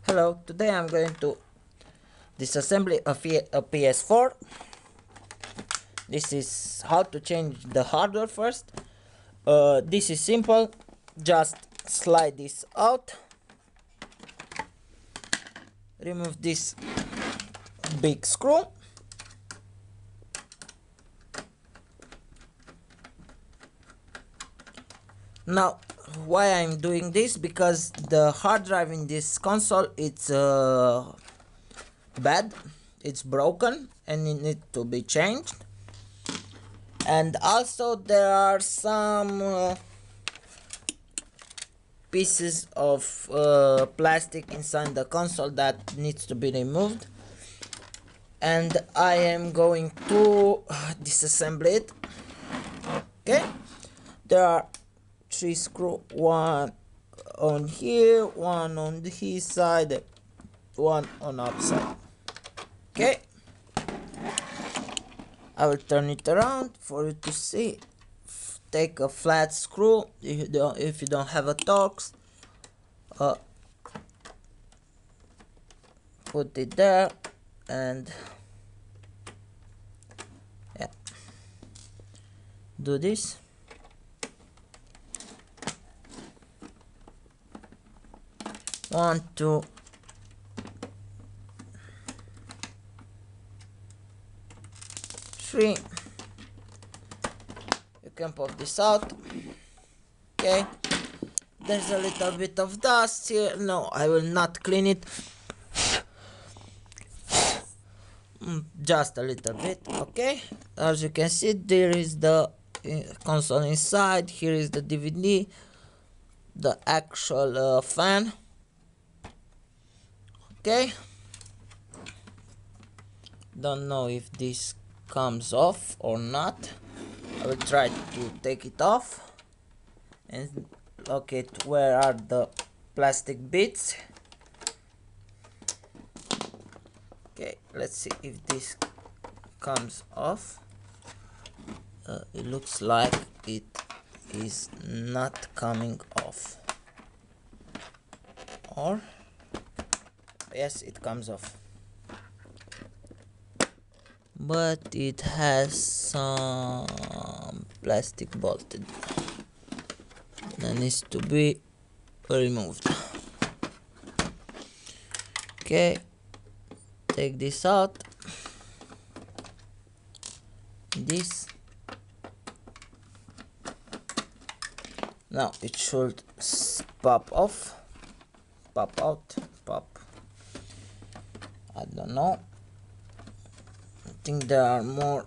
Hello, today I'm going to disassembly a PS4. This is how to change the hardware first. This is simple, just slide this out, remove this big screw, now why I'm doing this, because the hard drive in this console it's bad, it's broken and it needs to be changed. And also there are some pieces of plastic inside the console that needs to be removed, and I am going to disassemble it. Okay, there are 3 screws, one on here, one on his side, one on outside. Okay, I will turn it around for you to see. Take a flat screw, if you don't have a Torx, put it there, and yeah, do this. One, two, three. You can pop this out. Okay, there's a little bit of dust here. No, I will not clean it. Just a little bit. Okay, as you can see, there is the console inside. Here is the DVD, the actual fan. Okay, don't know if this comes off or not. I will try to take it off and locate where are the plastic bits. Okay, let's see if this comes off. It looks like it is not coming off, or yes, it comes off, but it has some plastic bolted that needs to be removed. Okay, take this out, this. Now it should pop off, pop out, pop. I don't know. I think there are more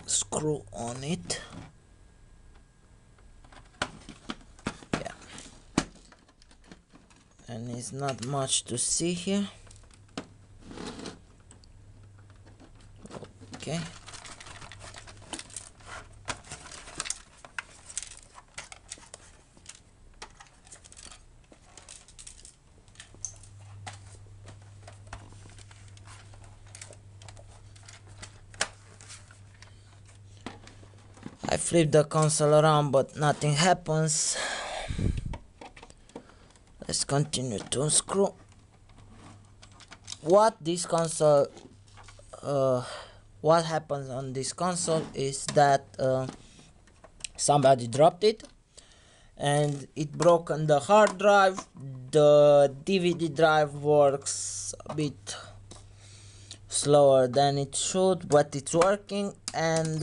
screw on it. Yeah, and it's not much to see here. Okay. I flip the console around, but nothing happens. Let's continue to unscrew. What happens on this console is that somebody dropped it and it broke on the hard drive. The DVD drive works a bit slower than it should, but it's working, and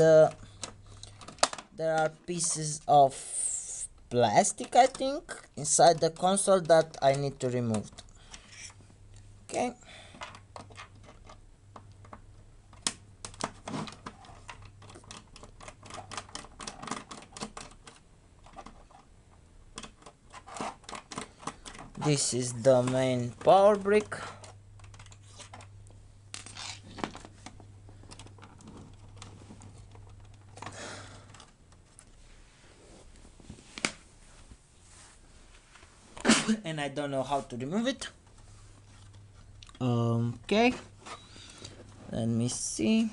there are pieces of plastic, I think, inside the console that I need to remove. Okay. This is the main power brick. And I don't know how to remove it. Okay, let me see.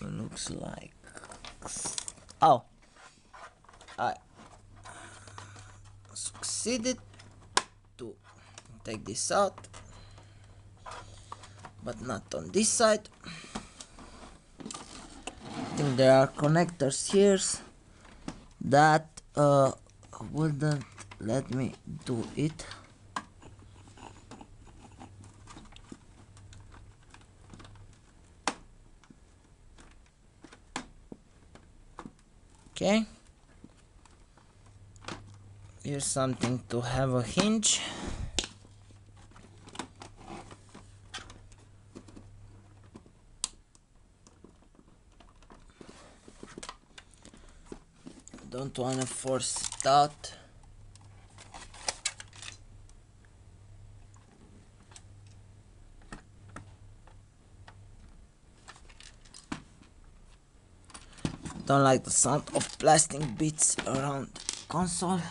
Looks like, oh, proceeded to take this out, but not on this side. I think there are connectors here that wouldn't let me do it. Okay, here's something to have a hinge. Don't want to force it out. Don't like the sound of plastic bits around console.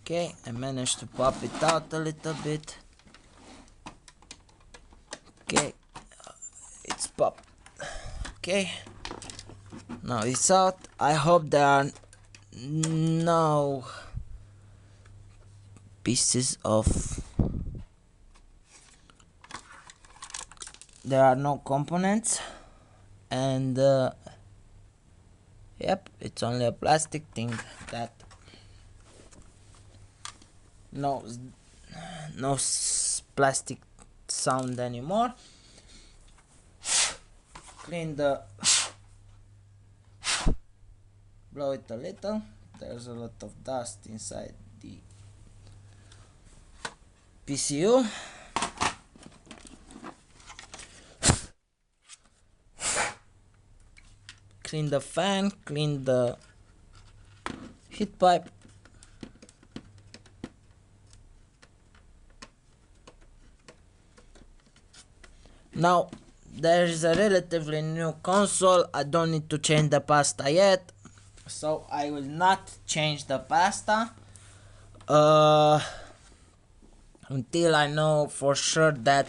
Okay, I managed to pop it out a little bit. Okay, it's popped. Okay, now it's out. I hope there are no pieces of... There are no components, and yep, it's only a plastic thing that no plastic sound anymore. Clean the... blow it a little. There's a lot of dust inside the PCU. Clean the fan, clean the heat pipe. Now there is a relatively new console. I don't need to change the pasta yet, so I will not change the pasta until I know for sure that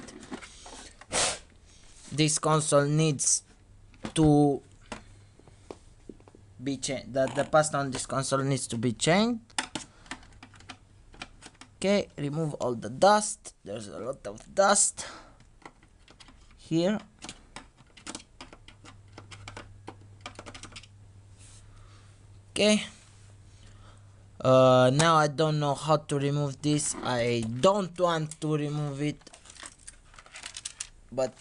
this console needs to be changed, that the pasta on this console needs to be changed. Okay, remove all the dust. There's a lot of dust here. Okay, now I don't know how to remove this. I don't want to remove it, but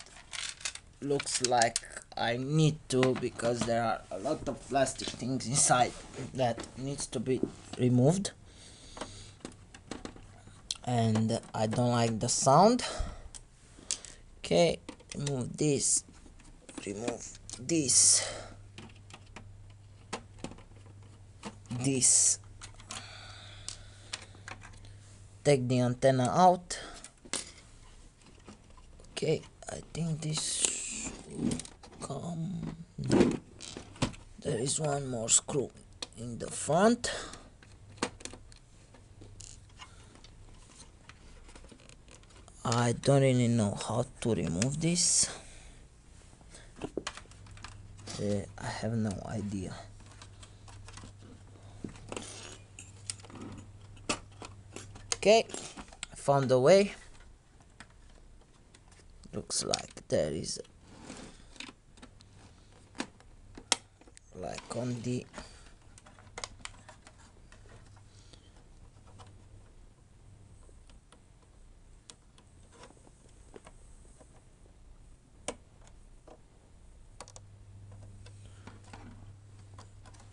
looks like I need to, because there are a lot of plastic things inside that needs to be removed, and I don't like the sound. Okay, remove this, remove this, take the antenna out. Okay, I think this should come. There is one more screw in the front. I don't really know how to remove this. I have no idea. Okay, I found a way. Looks like there is, like on the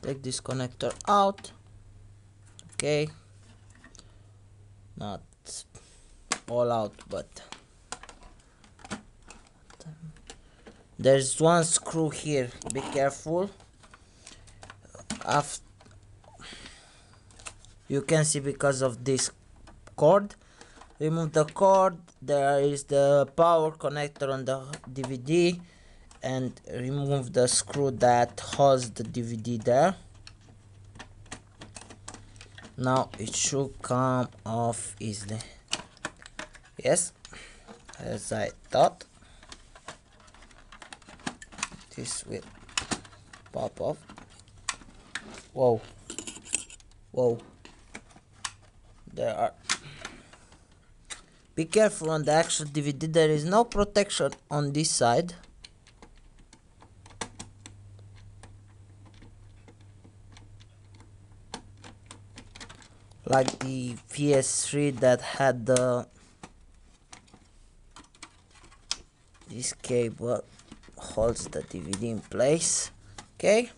take this connector out. Okay, not all out, but there's one screw here. Be careful. After you can see, because of this cord, remove the cord. There is the power connector on the DVD, and remove the screw that holds the DVD there. Now it should come off easily. Yes, as I thought. This will pop off. Whoa, whoa, there are. Be careful on the actual DVD, there is no protection on this side. Like the PS3 that had this cable holds the DVD in place. Okay.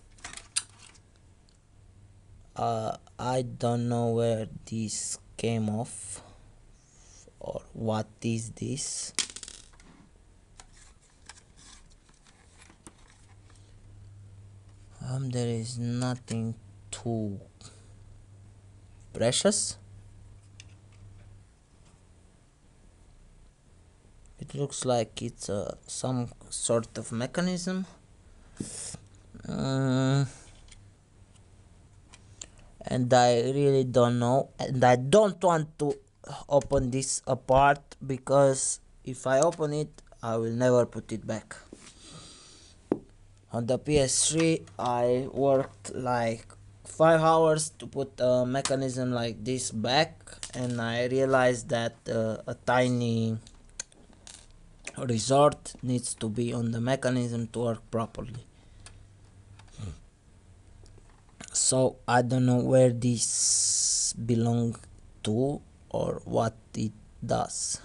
I don't know where this came off or what is this. There is nothing too precious. It looks like it's some sort of mechanism. And I really don't know, and I don't want to open this apart, because if I open it I will never put it back. On the PS3 I worked like 5 hours to put a mechanism like this back, and I realized that a tiny resort needs to be on the mechanism to work properly. So I don't know where this belongs to or what it does.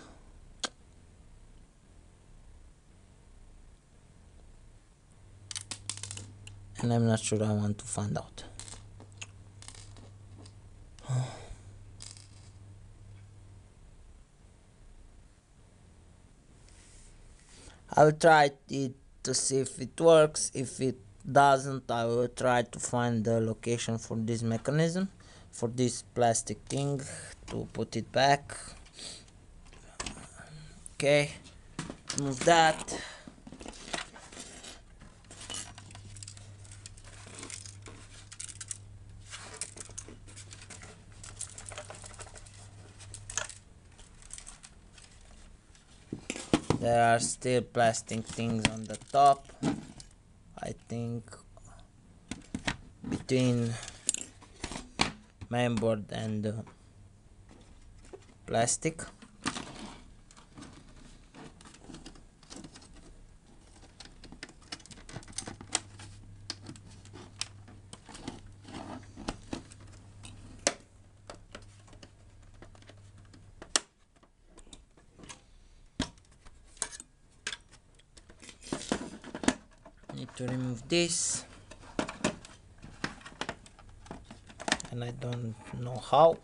And I'm not sure I want to find out. I will try it to see if it works. If it doesn't, I will try to find the location for this mechanism, for this plastic thing, to put it back. Okay, move that. There are still plastic things on the top, I think, between mainboard and plastic. Need to remove this, and I don't know how.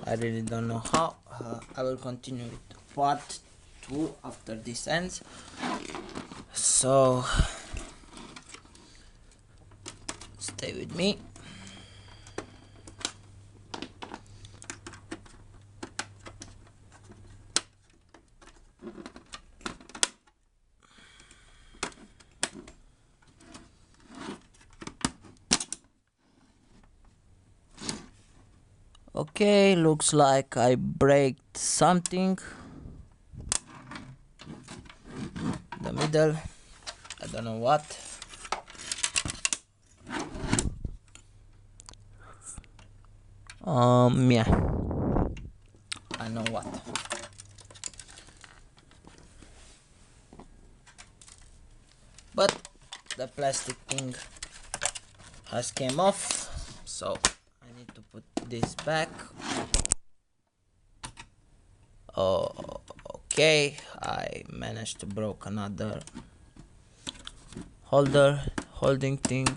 I really don't know how. I will continue with part 2 after this ends. So stay with me. Okay, looks like I braked something. The middle, I don't know what. Yeah, I know what. But the plastic thing has came off, so I need to put this back. Oh, okay, I managed to broke another holder holding thing.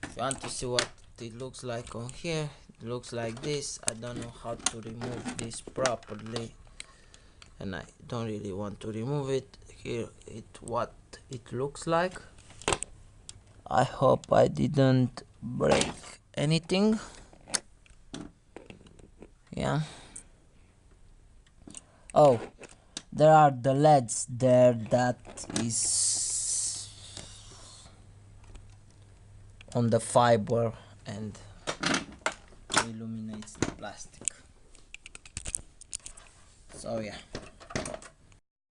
If you want to see what it looks like on here, it looks like this. I don't know how to remove this properly, and I don't really want to remove it. Here what it looks like. I hope I didn't break anything. Yeah. Oh, there are the LEDs there that is on the fiber and illuminates the plastic. So yeah.